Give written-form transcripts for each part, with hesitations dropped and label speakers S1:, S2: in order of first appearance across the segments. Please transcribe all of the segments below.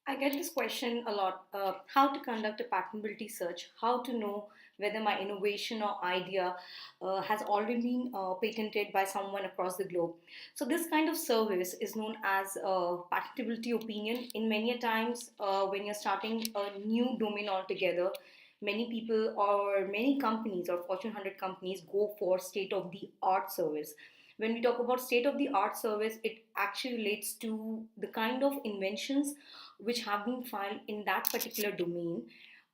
S1: I get this question a lot. How to conduct a patentability search, how to know whether my innovation or idea has already been patented by someone across the globe. So, this kind of service is known as patentability opinion. In many a times, when you're starting a new domain altogether, many people or many companies or Fortune 100 companies go for state of the art service. When we talk about state of the art service, it actually relates to the kind of inventions which have been filed in that particular domain,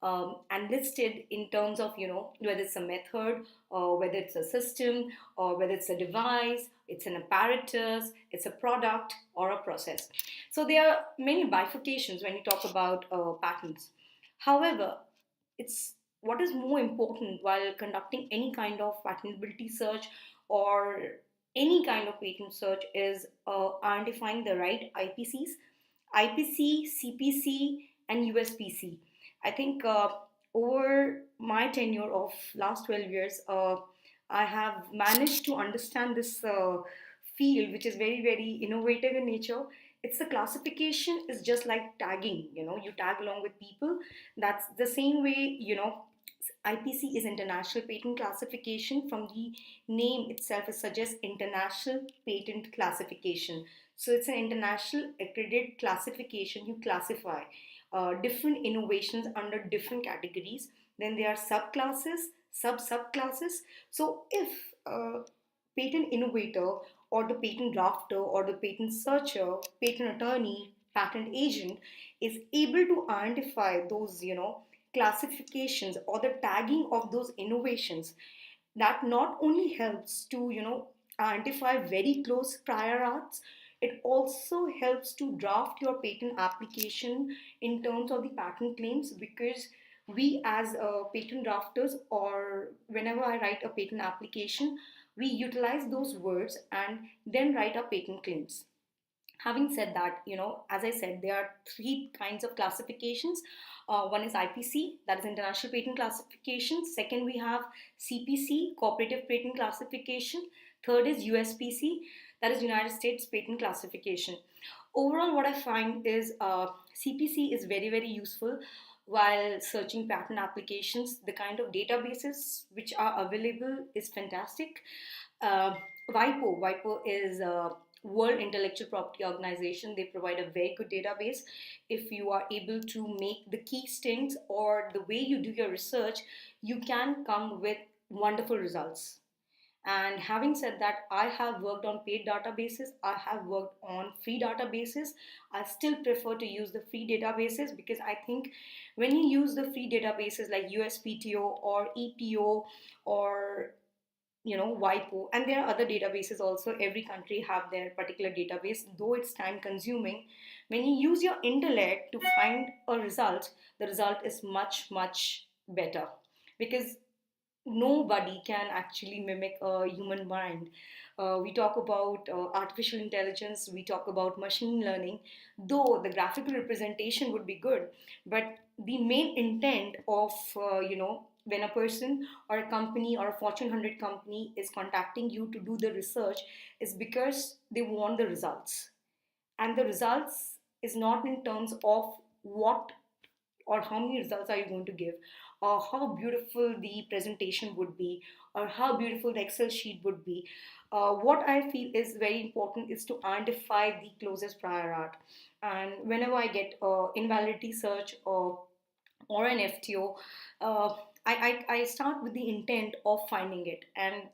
S1: and listed in terms of, whether it's a method or whether it's a system or whether it's a device, it's an apparatus, it's a product or a process. So there are many bifurcations when you talk about patents. However, it's what is more important while conducting any kind of patentability search or any kind of patent search is identifying the right IPCs, IPC, CPC, and USPC. I think over my tenure of last 12 years, I have managed to understand this field, which is very, very innovative in nature. It's the classification is just like tagging, you tag along with people. That's the same way, IPC is International Patent Classification. From the name itself, it suggests International Patent Classification. So it's an international accredited classification. You classify different innovations under different categories. Then there are subclasses, subclasses. So if a patent innovator or the patent drafter or the patent searcher, patent attorney, patent agent is able to identify those, classifications or the tagging of those innovations, that not only helps to, identify very close prior arts, it also helps to draft your patent application in terms of the patent claims, because we as patent drafters, or whenever I write a patent application, we utilize those words and then write our patent claims. Having said that, as I said, there are three kinds of classifications. One is IPC, that is International Patent Classification. Second, we have CPC, Cooperative Patent Classification. Third is USPC, that is United States Patent Classification. Overall, what I find is CPC is very, very useful while searching patent applications. The kind of databases which are available is fantastic. Uh, WIPO is World Intellectual Property Organization. They provide a very good database. If you are able to make the key stints or the way you do your research, you can come with wonderful results. And having said that, I have worked on paid databases, I have worked on free databases. I still prefer to use the free databases, because I think when you use the free databases like USPTO or EPO or WIPO, and there are other databases also. Every country have their particular database, though it's time consuming. When you use your intellect to find a result, the result is much, much better, because nobody can actually mimic a human mind. We talk about artificial intelligence, we talk about machine learning, though the graphical representation would be good, but the main intent of, when a person or a company or a Fortune 100 company is contacting you to do the research, is because they want the results. And the results is not in terms of what or how many results are you going to give, or how beautiful the presentation would be, or how beautiful the Excel sheet would be. What I feel is very important is to identify the closest prior art. And whenever I get invalidity search or an FTO, I start with the intent of finding it. And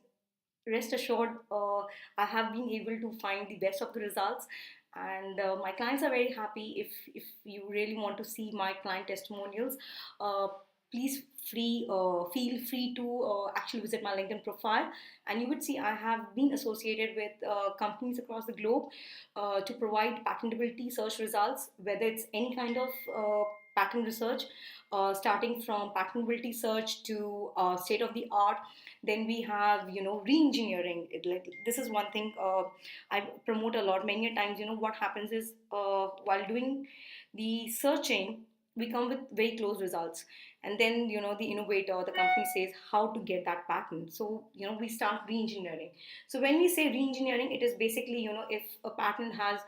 S1: rest assured, I have been able to find the best of the results, and my clients are very happy. If you really want to see my client testimonials, uh, please feel free to actually visit my LinkedIn profile, and you would see I have been associated with companies across the globe to provide patentability search results, whether it's any kind of patent research, starting from patentability search to state of the art. Then we have, re-engineering it. Like, this is one thing I promote a lot. Many a times, what happens is, while doing the searching, we come with very close results, and then, the innovator or the company says how to get that patent. So, we start re-engineering. So when we say re-engineering, it is basically, if a patent has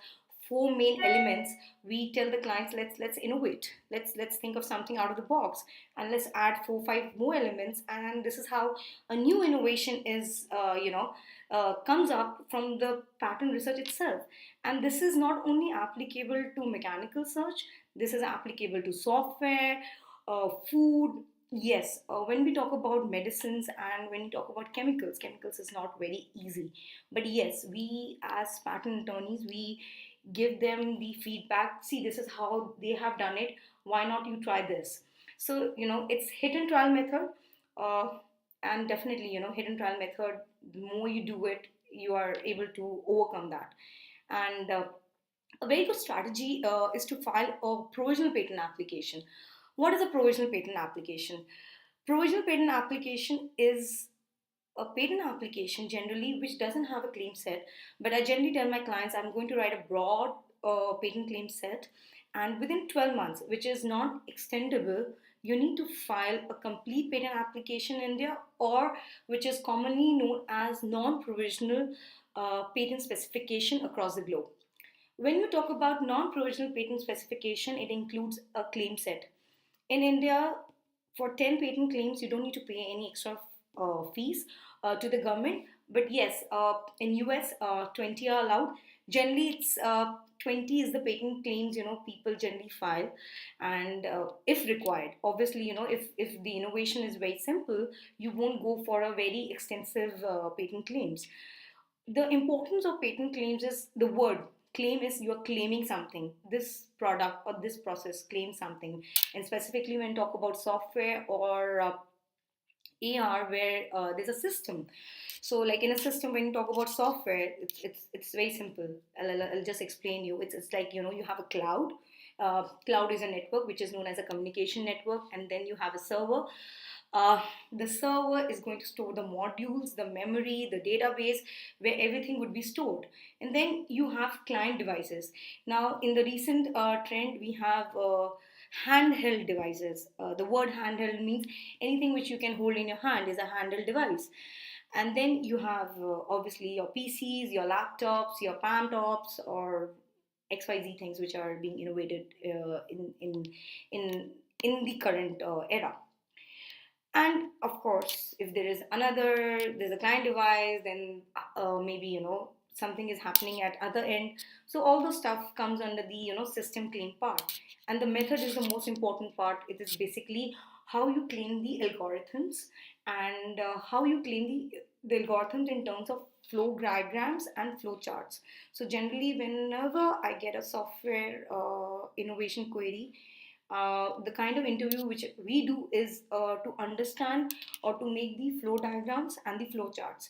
S1: four main elements, we tell the clients, let's innovate, let's think of something out of the box, and let's add four five more elements, and this is how a new innovation is comes up from the pattern research itself. And this is not only applicable to mechanical search, this is applicable to software, food. Yes, when we talk about medicines and when we talk about chemicals is not very easy. But yes, we as patent attorneys, we give them the feedback. See, this is how they have done it. Why not you try this? So, it's hit and trial method. Uh, and definitely, hit and trial method, the more you do it, you are able to overcome that. And a very good strategy is to file a provisional patent application. What is a provisional patent application? Provisional patent application is a patent application generally which doesn't have a claim set, but I generally tell my clients I'm going to write a broad patent claim set, and within 12 months, which is not extendable, you need to file a complete patent application in India, or which is commonly known as non provisional patent specification across the globe. When you talk about non-provisional patent specification, it includes a claim set. In India, for 10 patent claims, you don't need to pay any extra fees to the government. But yes, in US, 20 are allowed. Generally, it's 20 is the patent claims, people generally file. And if required, obviously, if the innovation is very simple, you won't go for a very extensive patent claims. The importance of patent claims is the word claim is you're claiming something. This product or this process claims something. And specifically when talk about software or AR, where there's a system. So like in a system, when you talk about software, it's very simple. I'll just explain you. It's like, you have a cloud. Cloud is a network which is known as a communication network, and then you have a server. The server is going to store the modules, the memory, the database, where everything would be stored. And then you have client devices. Now, in the recent trend, we have handheld devices. The word handheld means anything which you can hold in your hand is a handheld device. And then you have obviously your PCs, your laptops, your palm tops, or XYZ things which are being innovated in in the current era. And of course, if there's a client device, then maybe something is happening at other end. So all those stuff comes under the system claim part, and the method is the most important part. It is basically how you claim the algorithms, and how you claim the algorithms in terms of flow diagrams and flow charts. So generally, whenever I get a software innovation query, the kind of interview which we do is to understand or to make the flow diagrams and the flow charts.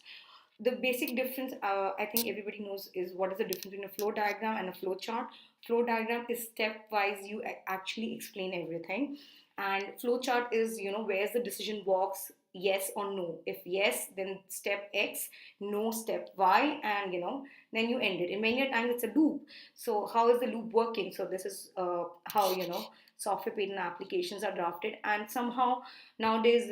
S1: The basic difference, I think everybody knows, is what is the difference between a flow diagram and a flow chart. Flow diagram is stepwise, you actually explain everything, and flow chart is where's the decision box, yes or no. If yes, then step X, no, step Y, and then you end it. And many a times it's a loop. So how is the loop working? So this is how software patent applications are drafted. And somehow nowadays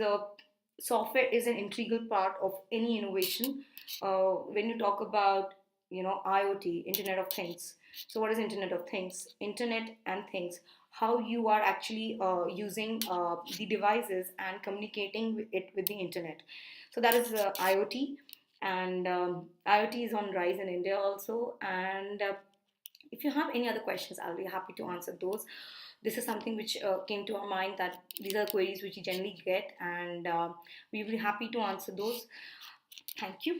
S1: software is an integral part of any innovation. When you talk about IoT, Internet of Things. So what is Internet of Things? Internet and things, how you are actually using the devices and communicating it with the internet. So that is IoT. And IoT is on rise in India also. And if you have any other questions, I'll be happy to answer those. This is something which came to our mind, that these are queries which you generally get, and we will be happy to answer those. Thank you.